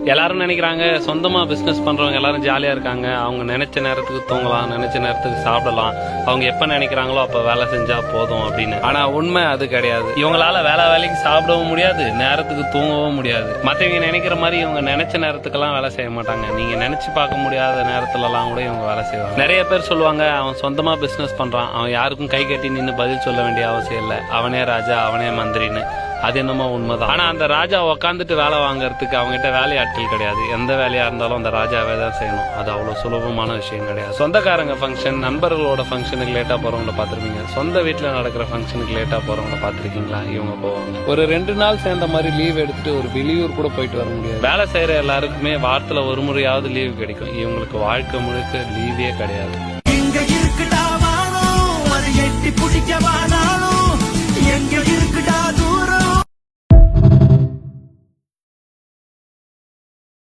எல்லாரும் நினைக்கிறாங்க சொந்தமா பிசினஸ் பண்றவங்க எல்லாரும் ஜாலியா இருக்காங்க, அவங்க நினைச்ச நேரத்துக்கு தூங்கலாம், நினைச்ச நேரத்துக்கு சாப்பிடலாம், அவங்க எப்ப நினைக்கிறாங்களோ அப்ப வேலை செஞ்சா போதும் அப்படின்னு. ஆனா உண்மை அது கிடையாது. இவங்களால வேலைக்கு சாப்பிடவும் முடியாது, நேரத்துக்கு தூங்கவும் முடியாது. மத்தவங்க நினைக்கிற மாதிரி இவங்க நினைச்ச நேரத்துக்கெல்லாம் வேலை செய்ய மாட்டாங்க. நீங்க நினைச்சு பார்க்க முடியாத நேரத்துல எல்லாம் கூட இவங்க வேலை செய்வாங்க. நிறைய பேர் சொல்லுவாங்க அவன் சொந்தமா பிசினஸ் பண்றான், அவன் யாருக்கும் கை கட்டி நின்று பதில் சொல்ல வேண்டிய அவசியம் இல்லை, அவனே ராஜா அவனே மந்திரின்னு. அது என்னமோ உண்மைதான். ஆனா அந்த ராஜா உக்காந்துட்டு வேலை வாங்குறதுக்கு அவங்ககிட்ட வேலையாட்கள் கிடையாது. எந்த வேலையா இருந்தாலும் அந்த ராஜாவே தான் செய்யணும். அது அவ்வளவு சுலபமான விஷயம் கிடையாது. சொந்தக்காரங்க ஃபங்க்ஷன், நண்பர்களோட ஃபங்க்ஷனுக்கு லேட்டா போறவங்களை பாத்திருப்பீங்க. சொந்த வீட்டுல நடக்கிற ஃபங்க்ஷனுக்கு லேட்டா போறவங்களை பாத்திருக்கீங்களா? இவங்க போவாங்க. ஒரு 2 நாள் சேர்ந்த மாதிரி லீவ் எடுத்துட்டு ஒரு வெளியூர் கூட போயிட்டு வர முடியாது. வேலை செய்யற எல்லாருக்குமே வாரத்துல ஒரு முறையாவது லீவு கிடைக்கும். இவங்களுக்கு வாழ்க்கை முழுக்க லீவே கிடையாது. எங்க இருக்குடா வானோ, அது எட்டி பிடிக்க வானாலும் எங்க இருக்கு